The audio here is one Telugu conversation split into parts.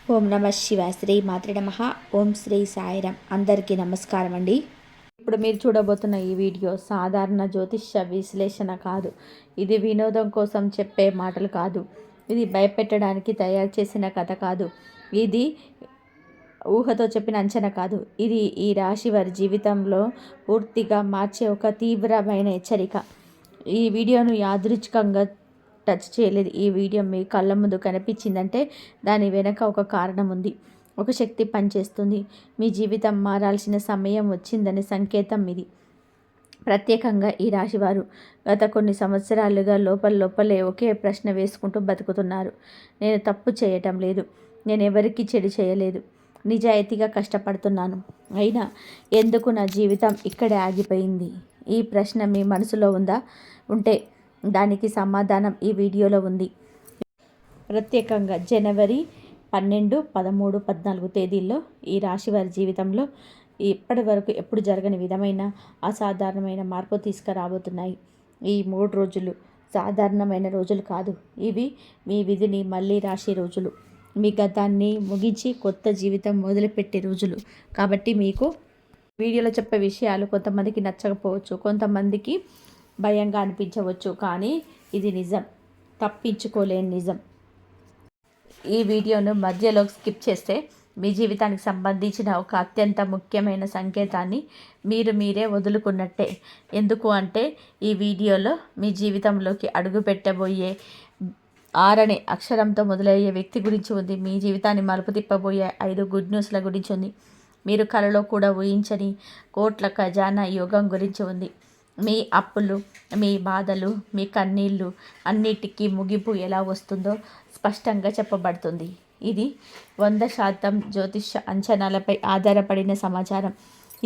ఓం నమ శివాయ. శ్రీ మాత్రే నమః. ఓం శ్రీ సాయిరాం. అందరికీ నమస్కారం అండి. ఇప్పుడు మీరు చూడబోతున్న ఈ వీడియో సాధారణ జ్యోతిష్య విశ్లేషణ కాదు. ఇది వినోదం కోసం చెప్పే మాటలు కాదు. ఇది భయపెట్టడానికి తయారు చేసిన కథ కాదు. ఇది ఊహతో చెప్పిన అంచనా కాదు. ఇది ఈ రాశి వారి జీవితంలో పూర్తిగా మార్చే ఒక తీవ్రమైన హెచ్చరిక. ఈ వీడియోను యాదృచ్ఛికంగా టచ్ చేయలేదు. ఈ వీడియో మీ కళ్ళ ముందు కనిపించిందంటే దాని వెనక ఒక కారణం ఉంది. ఒక శక్తి పనిచేస్తుంది. మీ జీవితం మారాల్సిన సమయం వచ్చిందనే సంకేతం ఇది. ప్రత్యేకంగా ఈ రాశివారు గత కొన్ని సంవత్సరాలుగా లోపలే ఒకే ప్రశ్న వేసుకుంటూ బతుకుతున్నారు. నేను తప్పు చేయటం లేదు, నేను ఎవరికీ చెడు చేయలేదు, నిజాయితీగా కష్టపడుతున్నాను, అయినా ఎందుకు నా జీవితం ఇక్కడే ఆగిపోయింది? ఈ ప్రశ్న మీ మనసులో ఉంటే దానికి సమాధానం ఈ వీడియోలో ఉంది. ప్రత్యేకంగా జనవరి 12, 13, 14 తేదీల్లో ఈ రాశి వారి జీవితంలో ఇప్పటి వరకు ఎప్పుడు జరగని విధమైన అసాధారణమైన మార్పు తీసుకురాబోతున్నాయి. ఈ 3 రోజులు సాధారణమైన రోజులు కాదు. ఇవి మీ విధిని మళ్ళీ రాసే రోజులు. మీ గతాన్ని ముగించి కొత్త జీవితం మొదలుపెట్టే రోజులు. కాబట్టి మీకు వీడియోలో చెప్పే విషయాలు కొంతమందికి నచ్చకపోవచ్చు, కొంతమందికి భయంగా అనిపించవచ్చు, కానీ ఇది నిజం, తప్పించుకోలేని నిజం. ఈ వీడియోను మధ్యలో స్కిప్ చేస్తే మీ జీవితానికి సంబంధించిన ఒక అత్యంత ముఖ్యమైన సంకేతాన్ని మీరే వదులుకున్నట్టే. ఎందుకు అంటే ఈ వీడియోలో మీ జీవితంలోకి అడుగు పెట్టబోయే ఆరనే అక్షరంతో మొదలయ్యే వ్యక్తి గురించి ఉంది. మీ జీవితాన్ని మలుపు తిప్పబోయే 5 గుడ్ న్యూస్ల గురించి ఉంది. మీరు కలలో కూడా ఊహించని కోట్ల ఖజానా యోగం గురించి ఉంది. మీ అప్పులు, మీ బాధలు, మీ కన్నీళ్ళు అన్నిటికీ ముగింపు ఎలా వస్తుందో స్పష్టంగా చెప్పబడుతుంది. ఇది 100% జ్యోతిష అంచనాలపై ఆధారపడిన సమాచారం.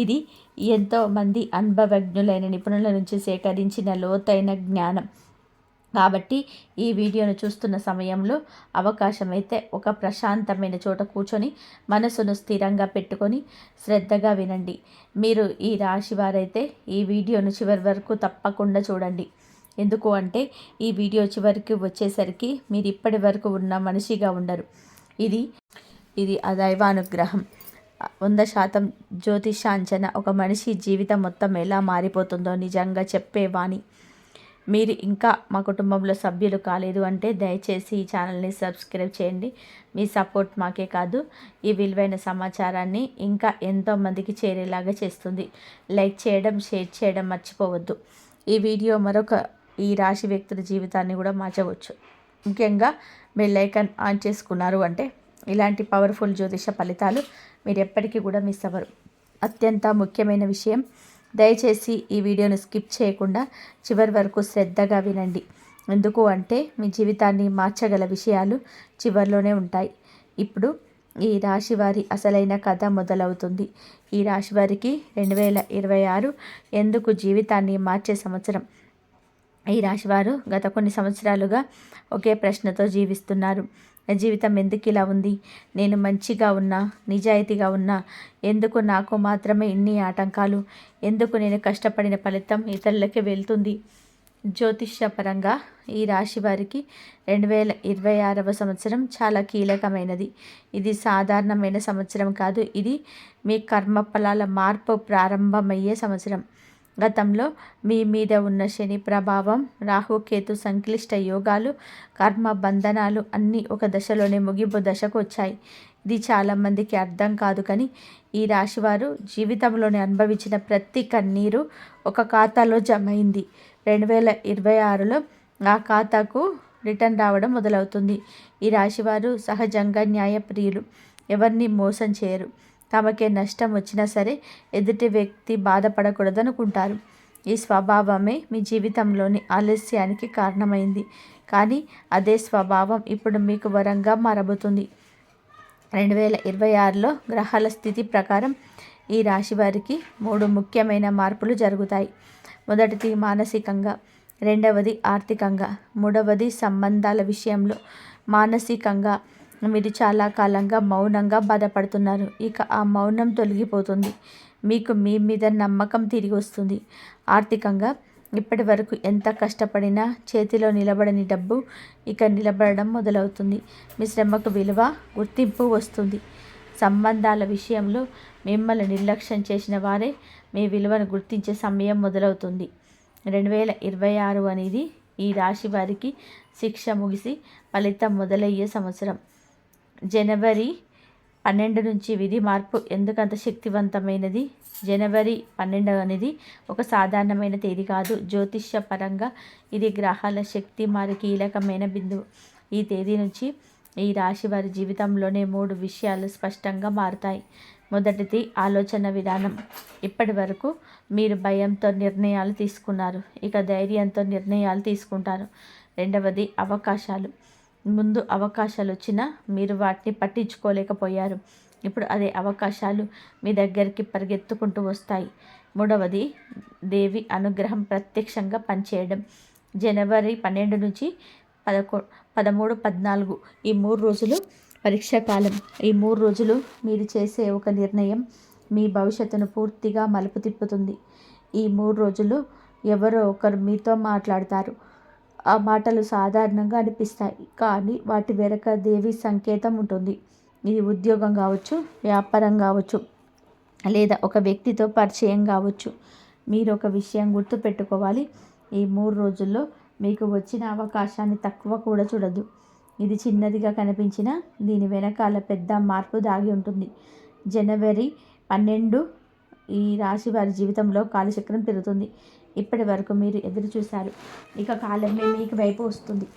ఇది ఎంతోమంది అనుభవజ్ఞులైన నిపుణుల నుంచి సేకరించిన లోతైన జ్ఞానం. కాబట్టి ఈ వీడియోను చూస్తున్న సమయంలో అవకాశమైతే ఒక ప్రశాంతమైన చోట కూర్చొని మనసును స్థిరంగా పెట్టుకొని శ్రద్ధగా వినండి. మీరు ఈ రాశి వారైతే ఈ వీడియోను చివరి వరకు తప్పకుండా చూడండి. ఎందుకు అంటే ఈ వీడియో చివరికి వచ్చేసరికి మీరు ఇప్పటి వరకు ఉన్న మనిషిగా ఉండరు. ఇది దైవానుగ్రహం. 100% జ్యోతిషాంచన. ఒక మనిషి జీవితం మొత్తం ఎలా మారిపోతుందో నిజంగా చెప్పేవాణి. మీరు ఇంకా మా కుటుంబంలో సభ్యులు కాలేదు అంటే దయచేసి ఈ ఛానల్ని సబ్స్క్రైబ్ చేయండి. మీ సపోర్ట్ మాకే కాదు, ఈ విలువైన సమాచారాన్ని ఇంకా ఎంతోమందికి చేరేలాగా చేస్తుంది. లైక్ చేయడం, షేర్ చేయడం మర్చిపోవద్దు. ఈ వీడియో ఈ రాశి వ్యక్తుల జీవితాన్ని కూడా మార్చవచ్చు. ముఖ్యంగా బెల్ ఐకాన్ ఆన్ చేసుకున్నారు అంటే ఇలాంటి పవర్ఫుల్ జ్యోతిష ఫలితాలు మీరు ఎప్పటికీ కూడా మిస్ అవ్వరు. అత్యంత ముఖ్యమైన విషయం, దయచేసి ఈ వీడియోను స్కిప్ చేయకుండా చివరి వరకు శ్రద్ధగా వినండి. ఎందుకు అంటే మీ జీవితాన్ని మార్చగల విషయాలు చివరిలోనే ఉంటాయి. ఇప్పుడు ఈ రాశివారి అసలైన కథ మొదలవుతుంది. ఈ రాశివారికి 2026 ఎందుకు జీవితాన్ని మార్చే సంవత్సరం? ఈ రాశివారు గత కొన్ని సంవత్సరాలుగా ఒకే ప్రశ్నతో జీవిస్తున్నారు. జీవితం ఎందుకు ఇలా ఉంది? నేను మంచిగా ఉన్నా, నిజాయితీగా ఉన్నా, ఎందుకు నాకు మాత్రమే ఇన్ని ఆటంకాలు? ఎందుకు నేను కష్టపడిన ఫలితం ఇతరులకే వెళ్తుంది? జ్యోతిష్యపరంగా ఈ రాశి వారికి 2026వ సంవత్సరం చాలా కీలకమైనది. ఇది సాధారణమైన సంవత్సరం కాదు. ఇది మీ కర్మఫలాల మార్పు ప్రారంభమయ్యే సంవత్సరం. గతంలో మీ మీద ఉన్న శని ప్రభావం, రాహుకేతు సంక్లిష్ట యోగాలు, కర్మ బంధనాలు అన్నీ ఒక దశలోనే ముగింపు దశకు వచ్చాయి. ఇది చాలామందికి అర్థం కాదు, కానీ ఈ రాశివారు జీవితంలోనే అనుభవించిన ప్రతి కన్నీరు ఒక ఖాతాలో జమైంది. 2026లో ఆ ఖాతాకు రిటర్న్ రావడం మొదలవుతుంది. ఈ రాశివారు సహజంగా న్యాయప్రియులు. ఎవరిని మోసం చేయరు. తమకే నష్టం వచ్చినా సరే ఎదుటి వ్యక్తి బాధపడకూడదనుకుంటారు. ఈ స్వభావమే మీ జీవితంలోని ఆలస్యానికి కారణమైంది. కానీ అదే స్వభావం ఇప్పుడు మీకు వరంగా మారబోతుంది. 2026లో గ్రహాల స్థితి ప్రకారం ఈ రాశి వారికి 3 ముఖ్యమైన మార్పులు జరుగుతాయి. మొదటిది మానసికంగా, రెండవది ఆర్థికంగా, మూడవది సంబంధాల విషయంలో. మానసికంగా మీరు చాలా కాలంగా మౌనంగా బాధపడుతున్నారు. ఇక ఆ మౌనం తొలగిపోతుంది. మీకు మీ మీద నమ్మకం తిరిగి వస్తుంది. ఆర్థికంగా ఇప్పటి వరకు ఎంత కష్టపడినా చేతిలో నిలబడని డబ్బు ఇక నిలబడడం మొదలవుతుంది. మీ శ్రమకు విలువ, గుర్తింపు వస్తుంది. సంబంధాల విషయంలో మిమ్మల్ని నిర్లక్ష్యం చేసిన వారే మీ విలువను గుర్తించే సమయం మొదలవుతుంది. 2026 అనేది ఈ రాశి వారికి శిక్ష ముగిసి ఫలితం మొదలయ్యే సంవత్సరం. జనవరి 12 నుంచి విధి మార్పు ఎందుకంత శక్తివంతమైనది? జనవరి 12 అనేది ఒక సాధారణమైన తేదీ కాదు. జ్యోతిష్య పరంగా ఇది గ్రహాల శక్తి మరి కీలకమైన బిందువు. ఈ తేదీ నుంచి ఈ రాశి వారి జీవితంలోనే 3 విషయాలు స్పష్టంగా మారుతాయి. మొదటిది ఆలోచన విధానం. ఇప్పటి వరకు మీరు భయంతో నిర్ణయాలు తీసుకున్నారు, ఇక ధైర్యంతో నిర్ణయాలు తీసుకుంటారు. రెండవది అవకాశాలు. ముందు అవకాశాలు వచ్చినా మీరు వాటిని పట్టించుకోలేకపోయారు. ఇప్పుడు అదే అవకాశాలు మీ దగ్గరికి పరిగెత్తుకుంటూ వస్తాయి. మూడవది దేవి అనుగ్రహం ప్రత్యక్షంగా పనిచేయడం. జనవరి 12 నుంచి 13, 14 ఈ 3 రోజులు పరీక్షా కాలం. ఈ 3 రోజులు మీరు చేసే ఒక నిర్ణయం మీ భవిష్యత్తును పూర్తిగా మలుపు తిప్పుతుంది. ఈ 3 రోజులు ఎవరో ఒకరు మీతో మాట్లాడతారు. ఆ మాటలు సాధారణంగా అనిపిస్తాయి, కానీ వాటి వెనక దేవి సంకేతం ఉంటుంది. ఇది ఉద్యోగం కావచ్చు, వ్యాపారం కావచ్చు, లేదా ఒక వ్యక్తితో పరిచయం కావచ్చు. మీరు ఒక విషయం గుర్తుపెట్టుకోవాలి. ఈ 3 రోజుల్లో మీకు వచ్చిన అవకాశాన్ని తక్కువ కూడా చూడద్దు. ఇది చిన్నదిగా కనిపించినా దీని వెనకాల పెద్ద మార్పు దాగి ఉంటుంది. జనవరి 12 ఈ రాశి వారి జీవితంలో కాలచక్రం తిరుగుతుంది. ఇప్పటి వరకు మీరు ఎదురు చూశారు, ఇక కాలమే మీకు వైపు వస్తుంది.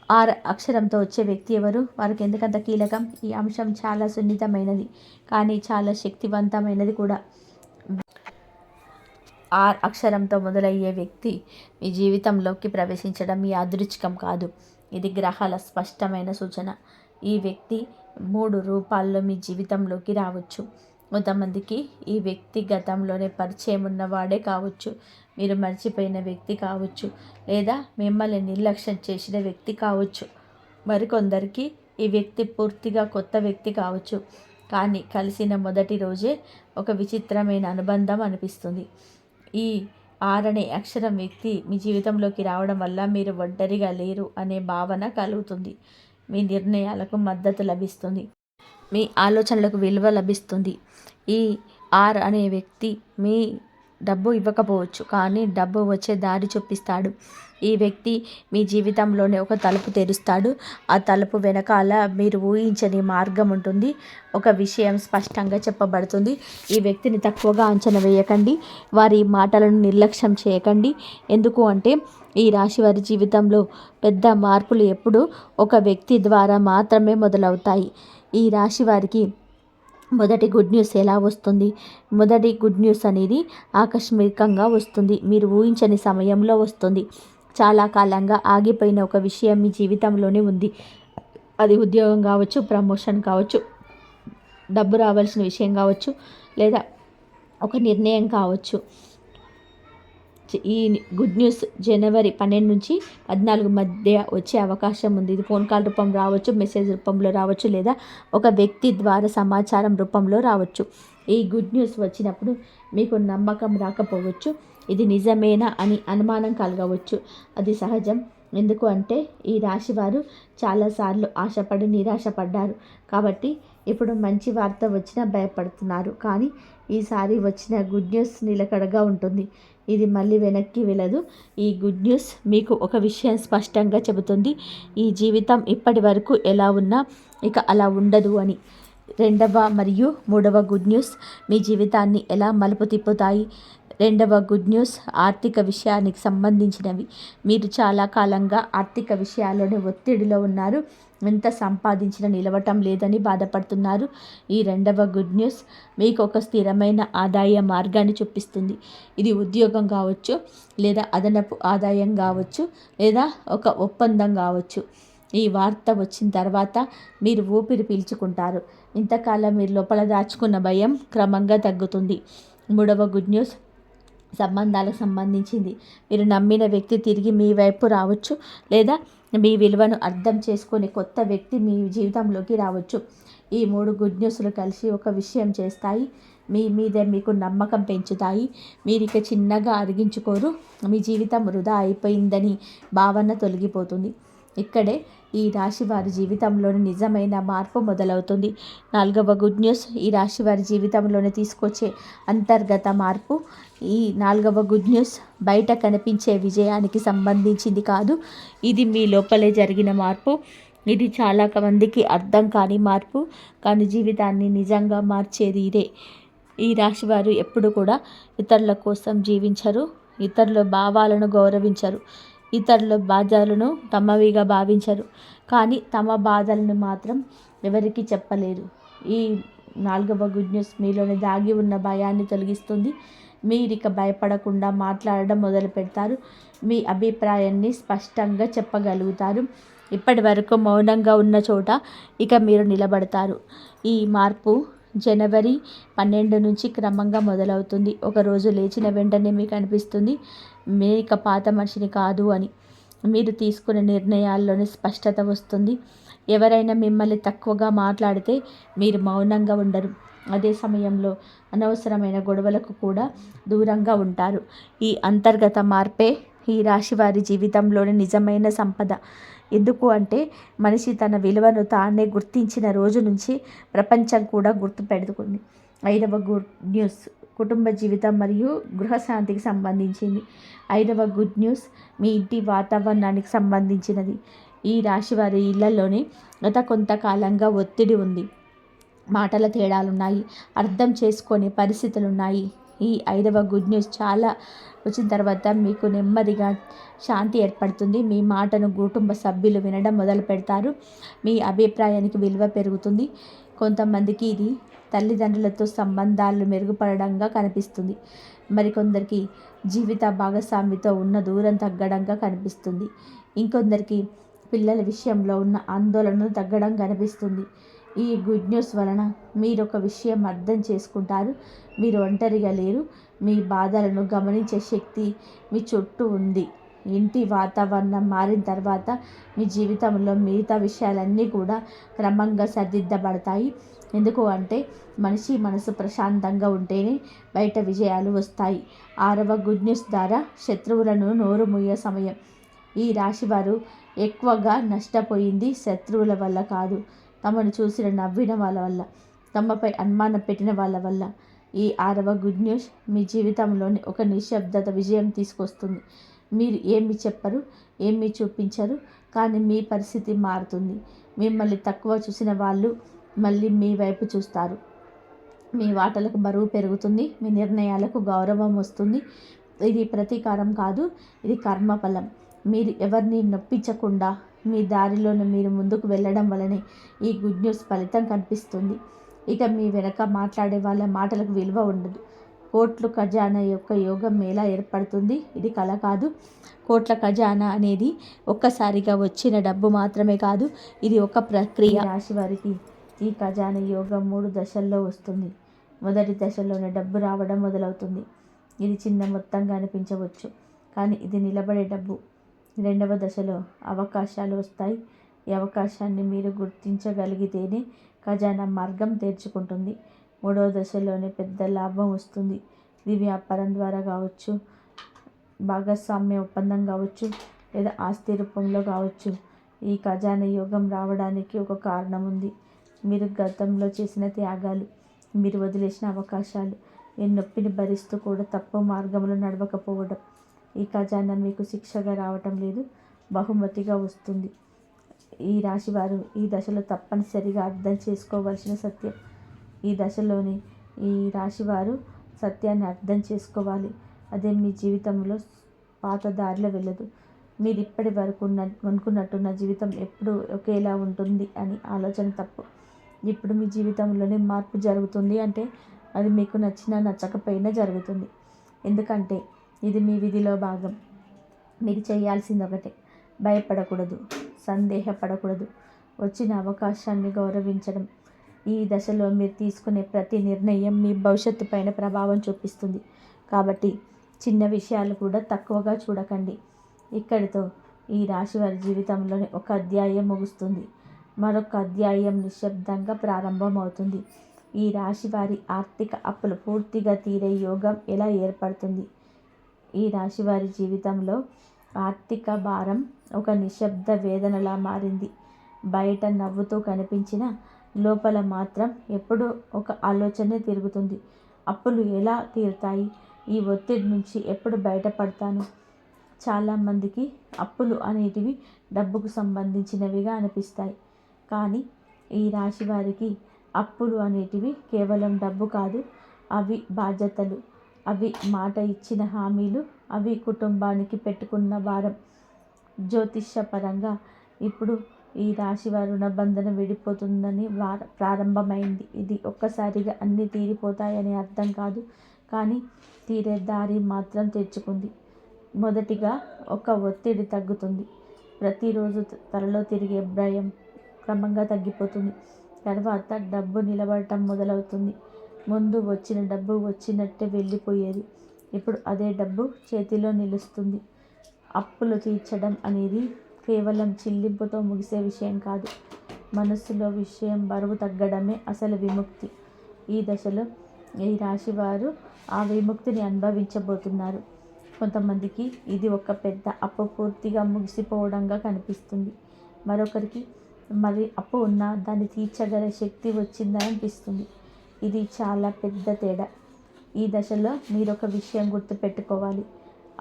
ఆర్ అక్షరంతో వచ్చే వ్యక్తి ఎవరు? వారికి ఎందుకంత కీలకం? ఈ అంశం చాలా సున్నితమైనది, కానీ చాలా శక్తివంతమైనది కూడా. ఆర్ అక్షరంతో మొదలయ్యే వ్యక్తి మీ జీవితంలోకి ప్రవేశించడం మీ అదృష్టం కాదు, ఇది గ్రహాల స్పష్టమైన సూచన. ఈ వ్యక్తి 3 రూపాల్లో మీ జీవితంలోకి రావచ్చు. కొంతమందికి ఈ వ్యక్తి గతంలోనే పరిచయం ఉన్నవాడే కావచ్చు, మీరు మర్చిపోయిన వ్యక్తి కావచ్చు, లేదా మిమ్మల్ని నిర్లక్ష్యం చేసిన వ్యక్తి కావచ్చు. మరికొందరికి ఈ వ్యక్తి పూర్తిగా కొత్త వ్యక్తి కావచ్చు, కానీ కలిసిన మొదటి రోజే ఒక విచిత్రమైన అనుబంధం అనిపిస్తుంది. ఈ ఆర్ అనే అక్షరం వ్యక్తి మీ జీవితంలోకి రావడం వల్ల మీరు ఒంటరిగా లేరు అనే భావన కలుగుతుంది. మీ నిర్ణయాలకు మద్దతు లభిస్తుంది, మీ ఆలోచనలకు విలువ లభిస్తుంది. ఈ ఆర్ అనే వ్యక్తి మీ డబ్బు ఇవ్వకపోవచ్చు, కానీ డబ్బు వచ్చే దారి చూపిస్తాడు. ఈ వ్యక్తి మీ జీవితంలోనే ఒక తలుపు తెరుస్తాడు. ఆ తలుపు వెనకాల మీరు ఊహించని మార్గం ఉంటుంది. ఒక విషయం స్పష్టంగా చెప్పబడుతుంది. ఈ వ్యక్తిని తక్కువగా అంచనా వేయకండి, వారి మాటలను నిర్లక్ష్యం చేయకండి. ఎందుకు అంటే ఈ రాశి వారి జీవితంలో పెద్ద మార్పులు ఎప్పుడు ఒక వ్యక్తి ద్వారా మాత్రమే మొదలవుతాయి. ఈ రాశి వారికి మొదటి గుడ్ న్యూస్ ఎలా వస్తుంది? మొదటి గుడ్ న్యూస్ అనేది ఆకస్మికంగా వస్తుంది, మీరు ఊహించని సమయంలో వస్తుంది. చాలా కాలంగా ఆగిపోయిన ఒక విషయం మీ జీవితంలోనే ఉంది. అది ఉద్యోగం కావచ్చు, ప్రమోషన్ కావచ్చు, డబ్బు రావాల్సిన విషయం కావచ్చు, లేదా ఒక నిర్ణయం కావచ్చు. ఈ గుడ్ న్యూస్ జనవరి 12 నుంచి 14 మధ్య వచ్చే అవకాశం ఉంది. ఇది ఫోన్ కాల్ రూపం రావచ్చు, మెసేజ్ రూపంలో రావచ్చు, లేదా ఒక వ్యక్తి ద్వారా సమాచారం రూపంలో రావచ్చు. ఈ గుడ్ న్యూస్ వచ్చినప్పుడు మీకు నమ్మకం రాకపోవచ్చు, ఇది నిజమేనా అని అనుమానం కలగవచ్చు. అది సహజం. ఎందుకు అంటే ఈ రాశివారు చాలాసార్లు ఆశపడి నిరాశపడ్డారు, కాబట్టి ఇప్పుడు మంచి వార్త వచ్చినా భయపడుతున్నారు. కానీ ఈసారి వచ్చిన గుడ్ న్యూస్ నిలకడగా ఉంటుంది, ఇది మళ్ళీ వెనక్కి వెళ్ళదు. ఈ గుడ్ న్యూస్ మీకు ఒక విషయం స్పష్టంగా చెబుతుంది, ఈ జీవితం ఇప్పటి వరకు ఎలా ఉన్నా ఇక అలా ఉండదు అని. రెండవ మరియు మూడవ గుడ్ న్యూస్ మీ జీవితాన్ని ఎలా మలుపు తిప్పుతాయి. రెండవ గుడ్ న్యూస్ ఆర్థిక విషయానికి సంబంధించినవి. మీరు చాలా కాలంగా ఆర్థిక విషయాల్లోనే ఒత్తిడిలో ఉన్నారు, ఎంత సంపాదించినా నిలవటం లేదని బాధపడుతున్నారు. ఈ రెండవ గుడ్ న్యూస్ మీకు ఒక స్థిరమైన ఆదాయ మార్గాన్ని చూపిస్తుంది. ఇది ఉద్యోగం కావచ్చు, లేదా అదనపు ఆదాయం కావచ్చు, లేదా ఒక ఒప్పందం కావచ్చు. ఈ వార్త వచ్చిన తర్వాత మీరు ఊపిరి పీల్చుకుంటారు. ఇంతకాలం మీరు లోపల దాచుకున్న భయం క్రమంగా తగ్గుతుంది. మూడవ గుడ్ న్యూస్ సంబంధాలకు సంబంధించింది. మీరు నమ్మిన వ్యక్తి తిరిగి మీ వైపు రావచ్చు, లేదా మీ విలువను అర్థం చేసుకొని కొత్త వ్యక్తి మీ జీవితంలోకి రావచ్చు. ఈ 3 గుడ్ న్యూస్లు కలిసి ఒక విషయం చేస్తాయి. మీ మీదే మీకు నమ్మకం పెంచుతాయి. మీరు ఇక చిన్నగా అరిగించుకోరు. మీ జీవితం వృధా అయిపోయిందని భావన తొలగిపోతుంది. ఇక్కడే ఈ రాశి వారి జీవితంలోని నిజమైన మార్పు మొదలవుతుంది. 4వ గుడ్ న్యూస్, ఈ రాశి వారి జీవితంలోనే తీసుకొచ్చే అంతర్గత మార్పు. ఈ 4వ గుడ్ న్యూస్ బయట కనిపించే విజయానికి సంబంధించింది కాదు. ఇది మీ లోపలే జరిగిన మార్పు. ఇది చాలా మందికి అర్థం కాని మార్పు, కానీ జీవితాన్ని నిజంగా మార్చేది ఇదే. ఈ రాశివారు ఎప్పుడు కూడా ఇతరుల కోసం జీవించరు, ఇతరుల భావాలను గౌరవించరు, ఇతరుల బాధలను తమవిగా భావించరు, కానీ తమ బాధలను మాత్రం ఎవరికి చెప్పలేరు. ఈ 4వ గుడ్ న్యూస్ మీలోని దాగి ఉన్న భయాన్ని తొలగిస్తుంది. మీరిక భయపడకుండా మాట్లాడడం మొదలు పెడతారు. మీ అభిప్రాయాన్ని స్పష్టంగా చెప్పగలుగుతారు. ఇప్పటి వరకు మౌనంగా ఉన్న చోట ఇక మీరు నిలబడతారు. ఈ మార్పు జనవరి 12 నుంచి క్రమంగా మొదలవుతుంది. ఒకరోజు లేచిన వెంటనే మీకు అనిపిస్తుంది మీరు ఇక పాత మనిషిని కాదు అని. మీరు తీసుకునే నిర్ణయాల్లోనే స్పష్టత వస్తుంది. ఎవరైనా మిమ్మల్ని తక్కువగా మాట్లాడితే మీరు మౌనంగా ఉండరు. అదే సమయంలో అనవసరమైన గొడవలకు కూడా దూరంగా ఉంటారు. ఈ అంతర్గత మార్పే ఈ రాశి వారి జీవితంలోని నిజమైన సంపద. ఎందుకు అంటే మనిషి తన విలువను తానే గుర్తించిన రోజు నుంచి ప్రపంచం కూడా గుర్తుపెడుతుంది. 5వ గుడ్ న్యూస్ కుటుంబ జీవితం మరియు గృహశాంతికి సంబంధించింది. 5వ గుడ్ న్యూస్ మీ ఇంటి వాతావరణానికి సంబంధించినది. ఈ రాశి వారి ఇళ్లలోనే గత కొంతకాలంగా ఒత్తిడి ఉంది, మాటల తేడాలున్నాయి, అర్థం చేసుకునే పరిస్థితులున్నాయి. ఈ 5వ గుడ్ న్యూస్ చాలా వచ్చిన తర్వాత మీకు నెమ్మదిగా శాంతి ఏర్పడుతుంది. మీ మాటను కుటుంబ సభ్యులు వినడం మొదలు పెడతారు. మీ అభిప్రాయానికి విలువ పెరుగుతుంది. కొంతమందికి ఇది తల్లిదండ్రులతో సంబంధాలు మెరుగుపడడంగా కనిపిస్తుంది. మరికొందరికి జీవిత భాగస్వామితో ఉన్న దూరం తగ్గడంగా కనిపిస్తుంది. ఇంకొందరికి పిల్లల విషయంలో ఉన్న ఆందోళనలు తగ్గడం కనిపిస్తుంది. ఈ గుడ్ న్యూస్ వలన మీరు ఒక విషయం అర్థం చేసుకుంటారు. మీరు ఒంటరిగా లేరు. మీ బాధలను గమనించే శక్తి మీ చుట్టూ ఉంది. ఇంటి వాతావరణం మారిన తర్వాత మీ జీవితంలో మిగతా విషయాలన్నీ కూడా క్రమంగా సరిదిద్దబడతాయి. ఎందుకు అంటే మనిషి మనసు ప్రశాంతంగా ఉంటేనే బయట విజయాలు వస్తాయి. 6వ గుడ్ న్యూస్ ద్వారా శత్రువులను నోరు మూయే సమయం. ఈ రాశివారు ఎక్కువగా నష్టపోయింది శత్రువుల వల్ల కాదు, తమను చూసిన నవ్విన వాళ్ళ వల్ల, తమపై అనుమానం పెట్టిన వాళ్ళ వల్ల. ఈ 6వ గుడ్ న్యూస్ మీ జీవితంలోని ఒక నిశ్శబ్దత విజయం తీసుకొస్తుంది. మీరు ఏమి చెప్పరు, ఏమి చూపించరు, కానీ మీ పరిస్థితి మారుతుంది. మిమ్మల్ని తక్కువ చూసిన వాళ్ళు మళ్ళీ మీ వైపు చూస్తారు. మీ వాటలకు బరువు పెరుగుతుంది. మీ నిర్ణయాలకు గౌరవం వస్తుంది. ఇది ప్రతీకారం కాదు, ఇది కర్మఫలం. మీరు ఎవరిని నొప్పించకుండా మీ దారిలోనే మీరు ముందుకు వెళ్ళడం వలనే ఈ గుడ్ న్యూస్ ఫలితం కనిపిస్తుంది. ఇక మీ వెనక మాట్లాడే వాళ్ళ మాటలకు విలువ ఉండదు. కోట్లు ఖజానా యొక్క యోగం ఎలా ఏర్పడుతుంది? ఇది కల కాదు. కోట్ల ఖజానా అనేది ఒక్కసారిగా వచ్చిన డబ్బు మాత్రమే కాదు, ఇది ఒక ప్రక్రియ. రాశి వారికి ఈ ఖజానా యోగం 3 దశల్లో వస్తుంది. మొదటి దశలోనే డబ్బు రావడం మొదలవుతుంది. ఇది చిన్న మొత్తంగా అనిపించవచ్చు, కానీ ఇది నిలబడే డబ్బు. 2వ దశలో అవకాశాలు వస్తాయి. ఈ అవకాశాన్ని మీరు గుర్తించగలిగితేనే ఖజానా మార్గం తెరుచుకుంటుంది. 3వ దశలోనే పెద్ద లాభం వస్తుంది. ఇది వ్యాపారం ద్వారా కావచ్చు, భాగస్వామ్య ఒప్పందం కావచ్చు, లేదా ఆస్తి రూపంలో కావచ్చు. ఈ ఖజానా యోగం రావడానికి ఒక కారణం ఉంది. మీరు గతంలో చేసిన త్యాగాలు, మీరు వదిలేసిన అవకాశాలు, ఈ నొప్పిని భరిస్తూ కూడా తప్పు మార్గంలో నడవకపోవడం. ఈ ఖజానా మీకు శిక్షగా రావటం లేదు, బహుమతిగా వస్తుంది. ఈ రాశివారు ఈ దశలో తప్పనిసరిగా అర్థం చేసుకోవాల్సిన సత్యం. ఈ దశలోనే ఈ రాశివారు సత్యాన్ని అర్థం చేసుకోవాలి. అదే మీ జీవితంలో పాత దారిలో వెళ్ళదు. మీరు ఇప్పటి వరకు అనుకున్నట్టున్న జీవితం ఎప్పుడు ఒకేలా ఉంటుంది అని ఆలోచన తప్పు. ఇప్పుడు మీ జీవితంలోనే మార్పు జరుగుతుంది అంటే అది మీకు నచ్చినా నచ్చకపోయినా జరుగుతుంది. ఎందుకంటే ఇది మీ విధిలో భాగం. మీరు చేయాల్సింది ఒకటే, భయపడకూడదు, సందేహపడకూడదు, వచ్చిన అవకాశాన్ని గౌరవించడం. ఈ దశలో మీరు తీసుకునే ప్రతి నిర్ణయం మీ భవిష్యత్తు పైన ప్రభావం చూపిస్తుంది. కాబట్టి చిన్న విషయాలు కూడా తక్కువగా చూడకండి. ఇక్కడితో ఈ రాశి వారి జీవితంలోని ఒక అధ్యాయం ముగుస్తుంది. మరొక అధ్యాయం నిశ్శబ్దంగా ప్రారంభమవుతుంది. ఈ రాశి వారి ఆర్థిక అప్పులు పూర్తిగా తీరే యోగం ఎలా ఏర్పడుతుంది? ఈ రాశి వారి జీవితంలో ఆర్థిక భారం ఒక నిశ్శబ్ద వేదనలా మారింది. బయట నవ్వుతూ కనిపించిన లోపల మాత్రం ఎప్పుడూ ఒక ఆలోచనే తిరుగుతుంది. అప్పులు ఎలా తీరుతాయి? ఈ ఒత్తిడి నుంచి ఎప్పుడు బయటపడతాను? చాలామందికి అప్పులు అనేటివి డబ్బుకు సంబంధించినవిగా అనిపిస్తాయి. కానీ ఈ రాశి వారికి అప్పులు అనేటివి కేవలం డబ్బు కాదు, అవి బాధ్యతలు, అవి మాట ఇచ్చిన హామీలు, అవి కుటుంబానికి పెట్టుకున్న భారం. జ్యోతిష్యపరంగా ఇప్పుడు ఈ రాశి వారి రుణబంధన విడిపోతుందని ప్రారంభమైంది. ఇది ఒక్కసారిగా అన్నీ తీరిపోతాయని అర్థం కాదు, కానీ తీరే దారి మాత్రం తెరుచుకుంది. మొదటిగా ఒక ఒత్తిడి తగ్గుతుంది. ప్రతిరోజు తలలో తిరిగే భయం క్రమంగా తగ్గిపోతుంది. తర్వాత డబ్బు నిలబడటం మొదలవుతుంది. ముందు వచ్చిన డబ్బు వచ్చినట్టే వెళ్ళిపోయేది. ఇప్పుడు అదే డబ్బు చేతిలో నిలుస్తుంది. అప్పులు తీర్చడం అనేది కేవలం చెల్లింపుతో ముగిసే విషయం కాదు. మనస్సులో విషయం బరువు తగ్గడమే అసలు విముక్తి. ఈ దశలో ఈ రాశి వారు ఆ విముక్తిని అనుభవించబోతున్నారు. కొంతమందికి ఇది ఒక పెద్ద అప్పు పూర్తిగా ముగిసిపోవడంగా కనిపిస్తుంది. మరొకరికి మరి అప్పు ఉన్నా దాన్ని తీర్చగల శక్తి వచ్చిందని అనిపిస్తుంది. ఇది చాలా పెద్ద తేడా. ఈ దశలో మీరు ఒక విషయం గుర్తుపెట్టుకోవాలి.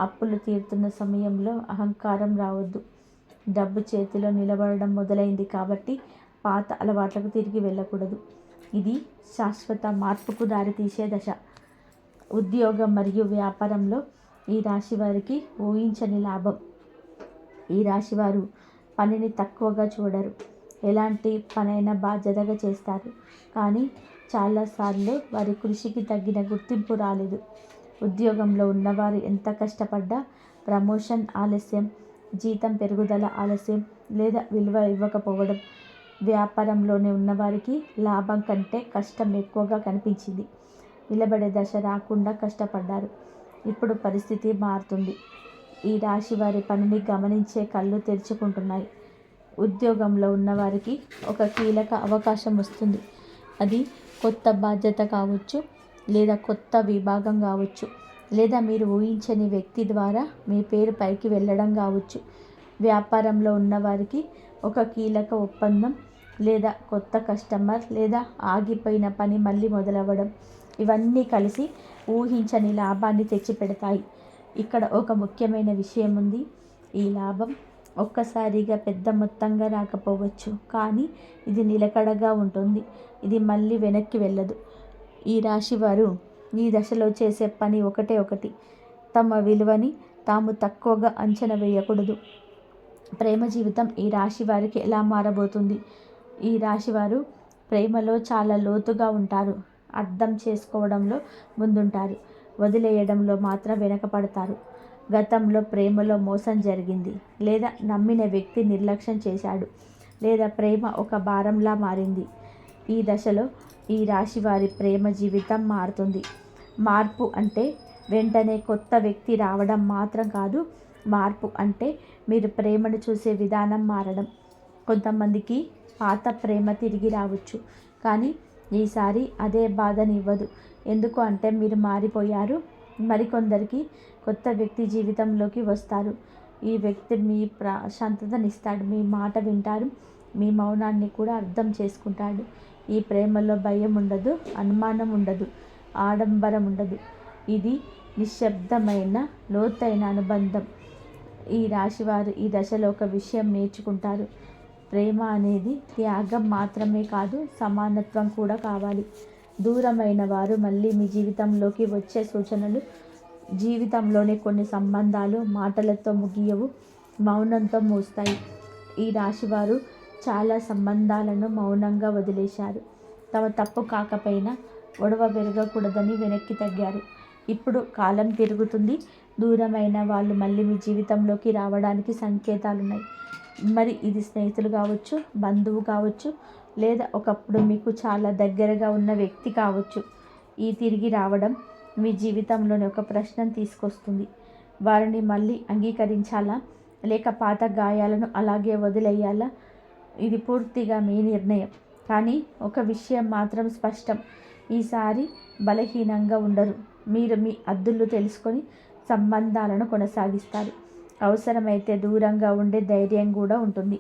అప్పులు తీరుతున్న సమయంలో అహంకారం రావద్దు. డబ్బు చేతిలో నిలబడడం మొదలైంది కాబట్టి పాత అలవాట్లకు తిరిగి వెళ్ళకూడదు. ఇది శాశ్వత మార్పుకు దారితీసే దశ. ఉద్యోగం మరియు వ్యాపారంలో ఈ రాశి వారికి ఊహించని లాభం. ఈ రాశివారు పనిని తక్కువగా చూడరు. ఎలాంటి పనైనా బాధ్యతగా చేస్తారు. కానీ చాలాసార్లు వారి కృషికి తగిన గుర్తింపు రాలేదు. ఉద్యోగంలో ఉన్నవారు ఎంత కష్టపడ్డా ప్రమోషన్ ఆలస్యం, జీతం పెరుగుదల ఆలస్యం లేదా విలువ ఇవ్వకపోవడం. వ్యాపారంలోనే ఉన్నవారికి లాభం కంటే కష్టం ఎక్కువగా కనిపించింది. నిలబడే దశ రాకుండా కష్టపడ్డారు. ఇప్పుడు పరిస్థితి మారుతుంది. ఈ రాశి వారి పనిని గమనించే కళ్ళు తెరుచుకుంటున్నాయి. ఉద్యోగంలో ఉన్నవారికి ఒక కీలక అవకాశం వస్తుంది. అది కొత్త బాధ్యత కావచ్చు, లేదా కొత్త విభాగం కావచ్చు, లేదా మీరు ఊహించని వ్యక్తి ద్వారా మీ పేరు పైకి వెళ్ళడం కావచ్చు. వ్యాపారంలో ఉన్నవారికి ఒక కీలక ఒప్పందం, లేదా కొత్త కస్టమర్, లేదా ఆగిపోయిన పని మళ్ళీ మొదలవ్వడం. ఇవన్నీ కలిసి ఊహించని లాభాన్ని తెచ్చిపెడతాయి. ఇక్కడ ఒక ముఖ్యమైన విషయం ఉంది. ఈ లాభం ఒక్కసారిగా పెద్ద మొత్తంగా రాకపోవచ్చు, కానీ ఇది నిలకడగా ఉంటుంది. ఇది మళ్ళీ వెనక్కి వెళ్ళదు. ఈ రాశివారు ఈ దశలో చేసే పని ఒకటి, తమ విలువని తాము తక్కువగా అంచనా వేయకూడదు. ప్రేమ జీవితం ఈ రాశి వారికి ఎలా మారబోతుంది? ఈ రాశివారు ప్రేమలో చాలా లోతుగా ఉంటారు. అర్థం చేసుకోవడంలో ముందుంటారు. వదిలేయడంలో మాత్రం వెనకపడతారు. గతంలో ప్రేమలో మోసం జరిగింది, లేదా నమ్మిన వ్యక్తి నిర్లక్ష్యం చేశాడు, లేదా ప్రేమ ఒక భారంలా మారింది. ఈ దశలో ఈ రాశి వారి ప్రేమ జీవితం మారుతుంది. మార్పు అంటే వెంటనే కొత్త వ్యక్తి రావడం మాత్రం కాదు. మార్పు అంటే మీరు ప్రేమను చూసే విధానం మారడం. కొంతమందికి పాత ప్రేమ తిరిగి రావచ్చు, కానీ ఈసారి అదే బాధనివ్వదు. ఎందుకు అంటే మీరు మారిపోయారు. మరికొందరికి కొత్త వ్యక్తి జీవితంలోకి వస్తారు. ఈ వ్యక్తి మీ ప్రశాంతతనిస్తాడు, మీ మాట వింటారు, మీ మౌనాన్ని కూడా అర్థం చేసుకుంటాడు. ఈ ప్రేమలో భయం ఉండదు, అనుమానం ఉండదు, ఆడంబరం ఉండదు. ఇది నిశ్శబ్దమైన లోతైన అనుబంధం. ఈ రాశివారు ఈ దశలో ఒక విషయం నేర్చుకుంటారు. ప్రేమ అనేది త్యాగం మాత్రమే కాదు, సమానత్వం కూడా కావాలి. దూరమైన వారు మళ్ళీ మీ జీవితంలోకి వచ్చే సూచనలు. జీవితంలోనే కొన్ని సంబంధాలు మాటలతో ముగియవు, మౌనంతో మూస్తాయి. ఈ రాశివారు చాలా సంబంధాలను మౌనంగా వదిలేశారు. తమ తప్పు కాకపోయినా గొడవ పెరగకూడదని వెనక్కి తగ్గారు. ఇప్పుడు కాలం తిరుగుతుంది. దూరమైన వాళ్ళు మళ్ళీ మీ జీవితంలోకి రావడానికి సంకేతాలున్నాయి. మరి ఇది స్నేహితులు కావచ్చు, బంధువు కావచ్చు, లేదా ఒకప్పుడు మీకు చాలా దగ్గరగా ఉన్న వ్యక్తి కావచ్చు. ఈ తిరిగి రావడం మీ జీవితంలోని ఒక ప్రశ్నను తీసుకొస్తుంది. వారిని మళ్ళీ అంగీకరించాలా, లేక పాత గాయాలను అలాగే వదిలేయాలా? ఇది పూర్తిగా మీ నిర్ణయం. కానీ ఒక విషయం మాత్రం స్పష్టం. ఈసారి బలహీనంగా ఉండరు. మీరు మీ హద్దులు తెలుసుకొని సంబంధాలను కొనసాగిస్తారు. అవసరమైతే దూరంగా ఉండే ధైర్యం కూడా ఉంటుంది.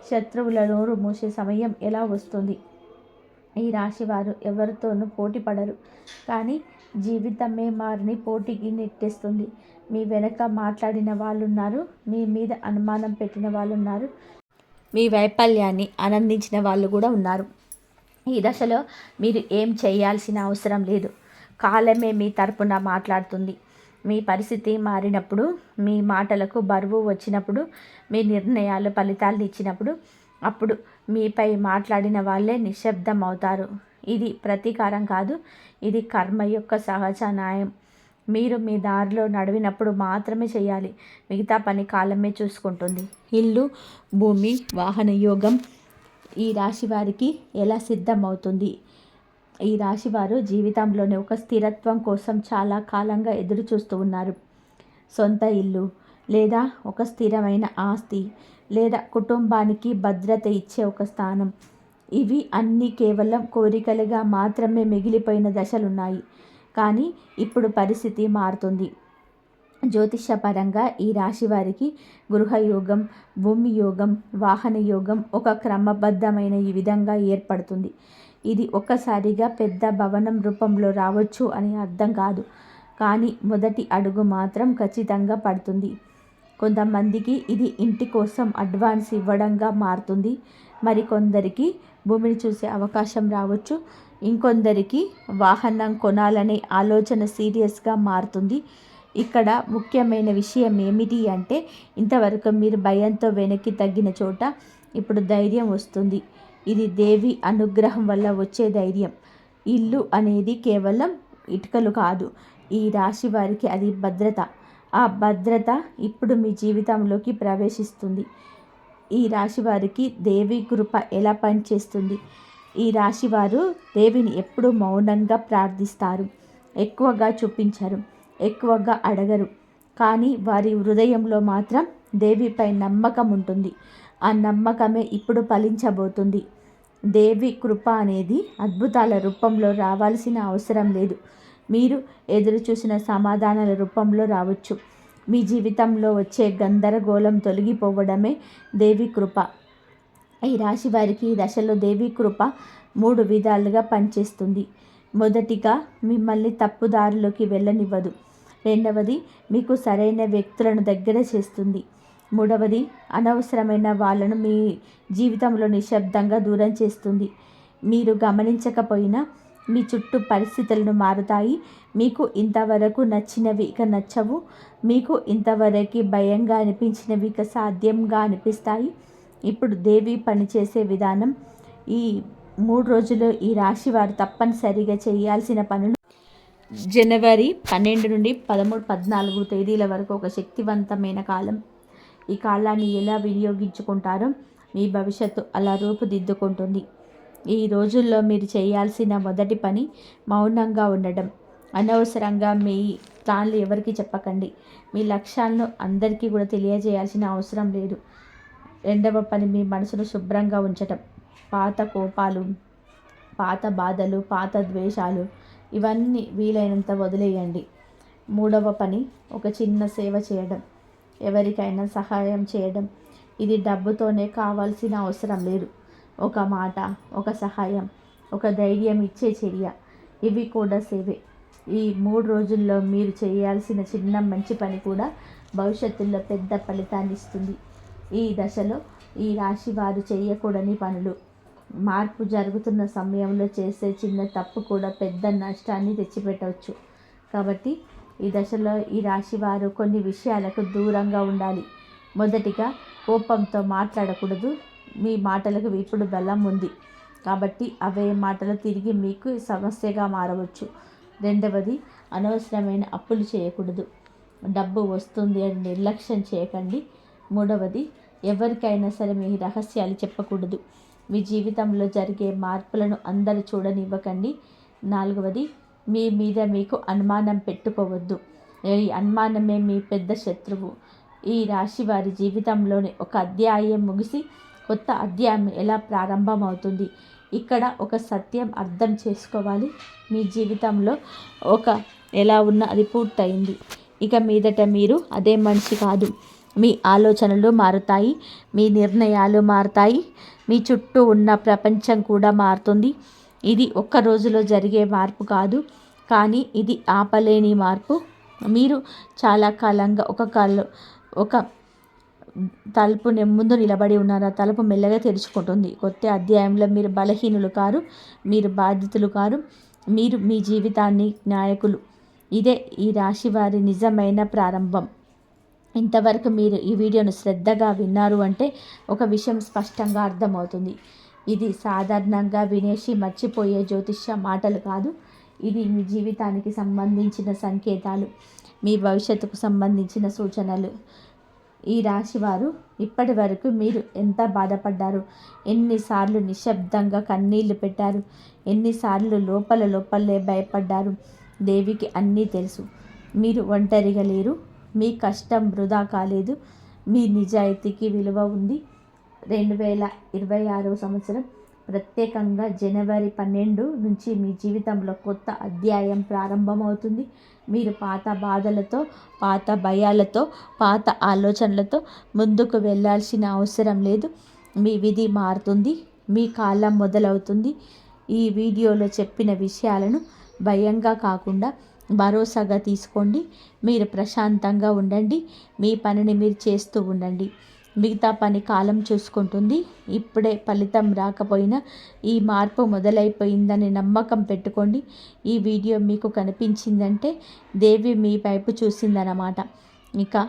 శత్రువుల నోరు మూసే సమయం ఎలా వస్తుంది. ఈ రాశివారు ఎవరితోనూ పోటీ పడరు, కానీ జీవితమే వారిని పోటీకి నెట్టేస్తుంది. మీ వెనక మాట్లాడిన వాళ్ళున్నారు, మీ మీద అనుమానం పెట్టిన వాళ్ళున్నారు, మీ వైఫల్యాన్ని ఆనందించిన వాళ్ళు కూడా ఉన్నారు. ఈ దశలో మీరు ఏం చేయాల్సిన అవసరం లేదు. కాలమే మీ తరపున మాట్లాడుతుంది. మీ పరిస్థితి మారినప్పుడు, మీ మాటలకు బరువు వచ్చినప్పుడు, మీ నిర్ణయాలు ఫలితాలు ఇచ్చినప్పుడు, అప్పుడు మీపై మాట్లాడిన వాళ్ళే నిశ్శబ్దం అవుతారు. ఇది ప్రతీకారం కాదు, ఇది కర్మ యొక్క సహజ న్యాయం. మీరు మీ దారిలో నడివినప్పుడు మాత్రమే చేయాలి. మిగతా పని కాలమే చూసుకుంటుంది. ఇల్లు, భూమి, వాహన యోగం ఈ రాశి వారికి ఎలా సిద్ధమవుతుంది. ఈ రాశివారు జీవితంలోని ఒక స్థిరత్వం కోసం చాలా కాలంగా ఎదురు చూస్తూ ఉన్నారు. సొంత ఇల్లు, లేదా ఒక స్థిరమైన ఆస్తి, లేదా కుటుంబానికి భద్రత ఇచ్చే ఒక స్థానం, ఇవి అన్నీ కేవలం కోరికలుగా మాత్రమే మిగిలిపోయిన దశలున్నాయి. కానీ ఇప్పుడు పరిస్థితి మారుతుంది. జ్యోతిషపరంగా ఈ రాశి వారికి గృహయోగం, భూమి యోగం, వాహన యోగం ఒక క్రమబద్ధమైన ఈ విధంగా ఏర్పడుతుంది. ఇది ఒక్కసారిగా పెద్ద భవనం రూపంలో రావచ్చు అని అర్థం కాదు, కానీ మొదటి అడుగు మాత్రం ఖచ్చితంగా పడుతుంది. కొంతమందికి ఇది ఇంటి కోసం అడ్వాన్స్ ఇవ్వడంగా మారుతుంది. మరికొందరికి భూమిని చూసే అవకాశం రావచ్చు. ఇంకొందరికి వాహనం కొనాలనే ఆలోచన సీరియస్గా మారుతుంది. ఇక్కడ ముఖ్యమైన విషయం ఏమిటి అంటే, ఇంతవరకు మీరు భయంతో వెనక్కి తగ్గిన చోట ఇప్పుడు ధైర్యం వస్తుంది. ఇది దేవి అనుగ్రహం వల్ల వచ్చే ధైర్యం. ఇల్లు అనేది కేవలం ఇటుకలు కాదు. ఈ రాశి వారికి అది భద్రత. ఆ భద్రత ఇప్పుడు మీ జీవితంలోకి ప్రవేశిస్తుంది. ఈ రాశి వారికి దేవి కృప ఎలా పనిచేస్తుంది. ఈ రాశివారు దేవిని ఎప్పుడూ మౌనంగా ప్రార్థిస్తారు. ఎక్కువగా చూపించరు, ఎక్కువగా అడగరు, కానీ వారి హృదయంలో మాత్రం దేవిపై నమ్మకం ఉంటుంది. ఆ నమ్మకమే ఇప్పుడు ఫలించబోతుంది. దేవి కృప అనేది అద్భుతాల రూపంలో రావాల్సిన అవసరం లేదు. మీరు ఎదురు చూసిన సమాధానాల రూపంలో రావచ్చు. మీ జీవితంలో వచ్చే గందరగోళం తొలగిపోవడమే దేవి కృప. ఈ రాశి వారికి ఈ దశలో దేవి కృప 3 విధాలుగా పనిచేస్తుంది. మొదటిగా, మిమ్మల్ని తప్పుదారిలోకి వెళ్ళనివ్వదు. రెండవది, మీకు సరైన వ్యక్తులను దగ్గర చేస్తుంది. మూడవది, అనవసరమైన వాళ్ళను మీ జీవితంలో నిశ్శబ్దంగా దూరం చేస్తుంది. మీరు గమనించకపోయినా మీ చుట్టూ పరిస్థితులను మారుతాయి. మీకు ఇంతవరకు నచ్చినవి ఇక నచ్చవు. మీకు ఇంతవరకు భయంగా అనిపించినవి ఇక సాధ్యంగా అనిపిస్తాయి. ఇప్పుడు దేవి పనిచేసే విధానం. ఈ 3 రోజుల్లో ఈ రాశి వారు తప్పనిసరిగా చేయాల్సిన పనులు. జనవరి 12 నుండి 13, 14 తేదీల వరకు ఒక శక్తివంతమైన కాలం. ఈ కాలాన్ని ఎలా వినియోగించుకుంటారో మీ భవిష్యత్తు అలా రూపుదిద్దుకుంటుంది. ఈ రోజుల్లో మీరు చేయాల్సిన మొదటి పని మౌనంగా ఉండడం. అనవసరంగా మీ ప్లాన్లు ఎవరికి చెప్పకండి. మీ లక్ష్యాలను అందరికీ కూడా తెలియజేయాల్సిన అవసరం లేదు. రెండవ పని, మీ మనసును శుభ్రంగా ఉంచటం. పాత కోపాలు, పాత బాధలు, పాత ద్వేషాలు ఇవన్నీ వీలైనంత వదిలేయండి. మూడవ పని, ఒక చిన్న సేవ చేయడం, ఎవరికైనా సహాయం చేయడం. ఇది డబ్బుతోనే కావాల్సిన అవసరం లేదు. ఒక మాట, ఒక సహాయం, ఒక ధైర్యం ఇచ్చే చర్య, ఇవి కూడా సేవే. ఈ 3 రోజుల్లో మీరు చేయాల్సిన చిన్న మంచి పని కూడా భవిష్యత్తులో పెద్ద ఫలితాన్ని ఇస్తుంది. ఈ దశలో ఈ రాశి వారు చేయకూడని పనులు. మార్పు జరుగుతున్న సమయంలో చేసే చిన్న తప్పు కూడా పెద్ద నష్టాన్ని తెచ్చిపెట్టవచ్చు. కాబట్టి ఈ దశలో ఈ రాశి వారు కొన్ని విషయాలకు దూరంగా ఉండాలి. మొదటిగా, కోపంతో మాట్లాడకూడదు. మీ మాటలకు ఇప్పుడు బలం ఉంది, కాబట్టి అవే మాటలు తిరిగి మీకు సమస్యగా మారవచ్చు. రెండవది, అనవసరమైన అప్పులు చేయకూడదు. డబ్బు వస్తుంది అని నిర్లక్ష్యం చేయకండి. మూడవది, ఎవరికైనా సరే మీ రహస్యాలు చెప్పకూడదు. మీ జీవితంలో జరిగే మార్పులను అందరూ చూడనివ్వకండి. నాలుగవది, మీ మీద మీకు అనుమానం పెట్టుకోవద్దు. ఈ అనుమానమే మీ పెద్ద శత్రువు. ఈ రాశి వారి జీవితంలోని ఒక అధ్యాయం ముగిసి కొత్త అధ్యాయం ఎలా ప్రారంభమవుతుంది. ఇక్కడ ఒక సత్యం అర్థం చేసుకోవాలి. మీ జీవితంలో ఎలా ఉన్నా అది పూర్తయింది. ఇక మీదట మీరు అదే మనిషి కాదు. మీ ఆలోచనలు మారుతాయి, మీ నిర్ణయాలు మారుతాయి, మీ చుట్టూ ఉన్న ప్రపంచం కూడా మారుతుంది. ఇది ఒక్క రోజులో జరిగే మార్పు కాదు, కానీ ఇది ఆపలేని మార్పు. మీరు చాలా కాలంగా ఒక తలుపు ముందు నిలబడి ఉన్నారు. ఆ తలుపు మెల్లగా తెరుచుకుంటుంది. కొత్త అధ్యాయంలో మీరు బలహీనులు కారు, మీరు బాధితులు కారు, మీరు మీ జీవితాన్ని నాయకులు. ఇదే ఈ రాశి వారి నిజమైన ప్రారంభం. ఇంతవరకు మీరు ఈ వీడియోను శ్రద్ధగా విన్నారు అంటే ఒక విషయం స్పష్టంగా అర్థమవుతుంది. ఇది సాధారణంగా వినేసి మర్చిపోయే జ్యోతిష్య మాటలు కాదు. ఇది మీ జీవితానికి సంబంధించిన సంకేతాలు, మీ భవిష్యత్తుకు సంబంధించిన సూచనలు. ఈ రాశివారు ఇప్పటి వరకు మీరు ఎంత బాధపడ్డారు, ఎన్నిసార్లు నిశ్శబ్దంగా కన్నీళ్లు పెట్టారు, ఎన్నిసార్లు లోపలే భయపడ్డారు. దేవికి అన్నీ తెలుసు. మీరు ఒంటరిగా లేరు, మీ కష్టం వృధా కాలేదు, మీ నిజాయితీకి విలువ ఉంది. 2026 సంవత్సరం ప్రత్యేకంగా జనవరి 12 నుంచి మీ జీవితంలో కొత్త అధ్యాయం ప్రారంభమవుతుంది. మీరు పాత బాధలతో, పాత భయాలతో, పాత ఆలోచనలతో ముందుకు వెళ్ళాల్సిన అవసరం లేదు. మీ విధి మారుతుంది, మీ కాలం మొదలవుతుంది. ఈ వీడియోలో చెప్పిన విషయాలను భయంగా కాకుండా భరోసాగా తీసుకోండి. మీరు ప్రశాంతంగా ఉండండి, మీ పనిని మీరు చేస్తూ ఉండండి. మిగతా పని కాలం చూసుకుంటుంది. ఇప్పుడే ఫలితం రాకపోయినా ఈ మార్పు మొదలైపోయిందని నమ్మకం పెట్టుకోండి. ఈ వీడియో మీకు కనిపించిందంటే దేవి మీ వైపు చూసిందన్నమాట. ఇక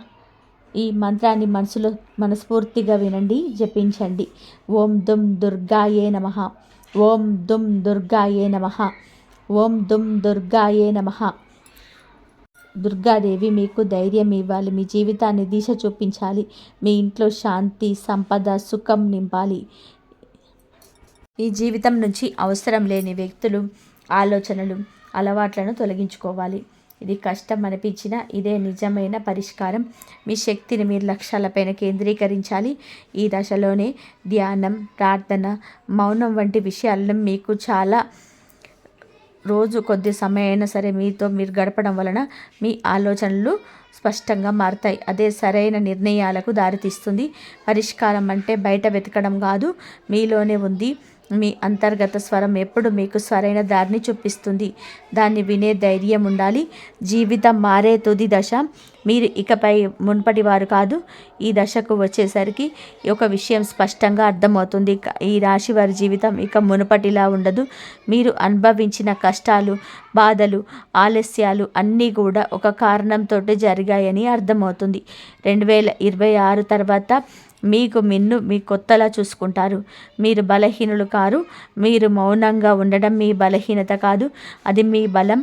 ఈ మంత్రాన్ని మనసులో మనస్ఫూర్తిగా వినండి, జపించండి. ఓం దుమ్ దుర్గాయే నమః, ఓం దుమ్ దుర్గాయే నమః, ఓం దుమ్ దుర్గాయే నమః. దుర్గాదేవి మీకు ధైర్యం ఇవ్వాలి, మీ జీవితాన్ని దిశ చూపించాలి, మీ ఇంట్లో శాంతి, సంపద, సుఖం నింపాలి. ఈ జీవితం నుంచి అవసరం లేని వ్యక్తులు, ఆలోచనలు, అలవాట్లను తొలగించుకోవాలి. ఇది కష్టం అనిపించినా ఇదే నిజమైన పరిష్కారం. మీ శక్తిని మీరు లక్ష్యాలపైన కేంద్రీకరించాలి. ఈ దశలోనే ధ్యానం, ప్రార్థన, మౌనం వంటి విషయాలను మీకు చాలా రోజు కొద్ది సమయం అయినా సరే మీరు గడపడం వలన మీ ఆలోచనలు స్పష్టంగా మారుతాయి. అదే సరైన నిర్ణయాలకు దారితీస్తుంది. పరిష్కారం అంటే బయట వెతకడం కాదు, మీలోనే ఉంది. మీ అంతర్గత స్వరం ఎప్పుడు మీకు సరైన దారిని చూపిస్తుంది. దాన్ని వినే ధైర్యం ఉండాలి. జీవితం మారే తుది దశ. మీరు ఇకపై మునుపటి వారు కాదు. ఈ దశకు వచ్చేసరికి ఒక విషయం స్పష్టంగా అర్థమవుతుంది. ఈ రాశి వారి జీవితం ఇక మునుపటిలా ఉండదు. మీరు అనుభవించిన కష్టాలు, బాధలు, ఆలస్యాలు అన్నీ కూడా ఒక కారణంతో జరిగాయని అర్థమవుతుంది. 2026 తర్వాత మీ కొత్తలా చూసుకుంటారు. మీరు బలహీనులు కారు. మీరు మౌనంగా ఉండడం మీ బలహీనత కాదు, అది మీ బలం.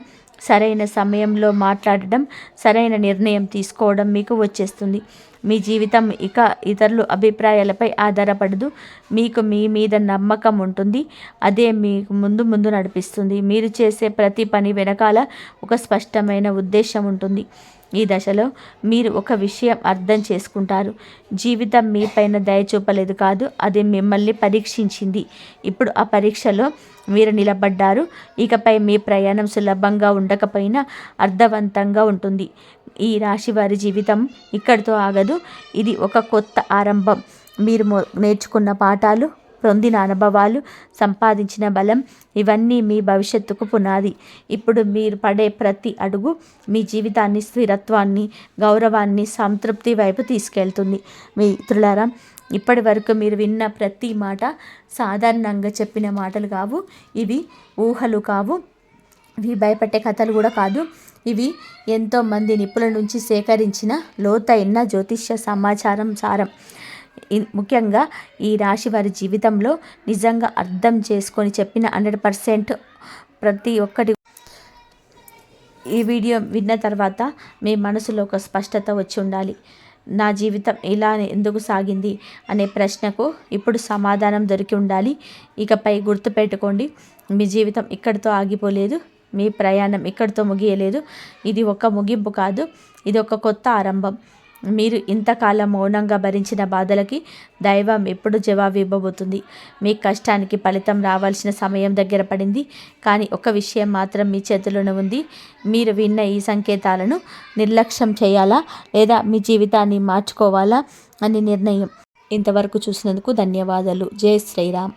సరైన సమయంలో మాట్లాడడం, సరైన నిర్ణయం తీసుకోవడం మీకు వచ్చేస్తుంది. మీ జీవితం ఇక ఇతరుల అభిప్రాయాలపై ఆధారపడదు. మీకు మీ మీద నమ్మకం ఉంటుంది. అదే మీకు ముందు నడిపిస్తుంది. మీరు చేసే ప్రతి పని వెనకాల ఒక స్పష్టమైన ఉద్దేశం ఉంటుంది. ఈ దశలో మీరు ఒక విషయం అర్థం చేసుకుంటారు. జీవితం మీ పైన దయ చూపలేదు కాదు, అది మిమ్మల్ని పరీక్షించింది. ఇప్పుడు ఆ పరీక్షలో మీరు నిలబడ్డారు. ఇకపై మీ ప్రయాణం సులభంగా ఉండకపోయినా అర్థవంతంగా ఉంటుంది. ఈ రాశి వారి జీవితం ఇక్కడితో ఆగదు. ఇది ఒక కొత్త ఆరంభం. మీరు నేర్చుకున్న పాఠాలు, పొందిన అనుభవాలు, సంపాదించిన బలం, ఇవన్నీ మీ భవిష్యత్తుకు పునాది. ఇప్పుడు మీరు పడే ప్రతి అడుగు మీ జీవితాన్ని స్థిరత్వాన్ని, గౌరవాన్ని, సంతృప్తి వైపు తీసుకెళ్తుంది. మిత్రులారా, ఇప్పటి వరకు మీరు విన్న ప్రతి మాట సాధారణంగా చెప్పిన మాటలు కావు. ఇవి ఊహలు కావు, ఇవి భయపెట్టే కథలు కూడా కాదు. ఇవి ఎంతోమంది నిపుణుల నుంచి సేకరించిన లోతైన జ్యోతిష్య సమాచారం సారం. ముఖ్యంగా ఈ రాశి వారి జీవితంలో నిజంగా అర్థం చేసుకొని చెప్పిన 100% ప్రతి ఒక్కటి. ఈ వీడియో విన్న తర్వాత మీ మనసులో ఒక స్పష్టత వచ్చి ఉండాలి. నా జీవితం ఇలా ఎందుకు సాగింది అనే ప్రశ్నకు ఇప్పుడు సమాధానం దొరికి ఉండాలి. ఇకపై గుర్తుపెట్టుకోండి, మీ జీవితం ఇక్కడితో ఆగిపోలేదు, మీ ప్రయాణం ఇక్కడితో ముగియలేదు. ఇది ఒక ముగింపు కాదు, ఇది ఒక కొత్త ఆరంభం. మీరు ఇంతకాలం మౌనంగా భరించిన బాధలకి దైవం ఎప్పుడు జవాబు ఇవ్వబోతుంది. మీ కష్టానికి ఫలితం రావాల్సిన సమయం దగ్గర పడింది. కానీ ఒక విషయం మాత్రం మీ చేతిలోనే ఉంది. మీరు విన్న ఈ సంకేతాలను నిర్లక్ష్యం చేయాలా లేదా మీ జీవితాన్ని మార్చుకోవాలా అని నిర్ణయం. ఇంతవరకు చూసినందుకు ధన్యవాదాలు. జై శ్రీరామ్.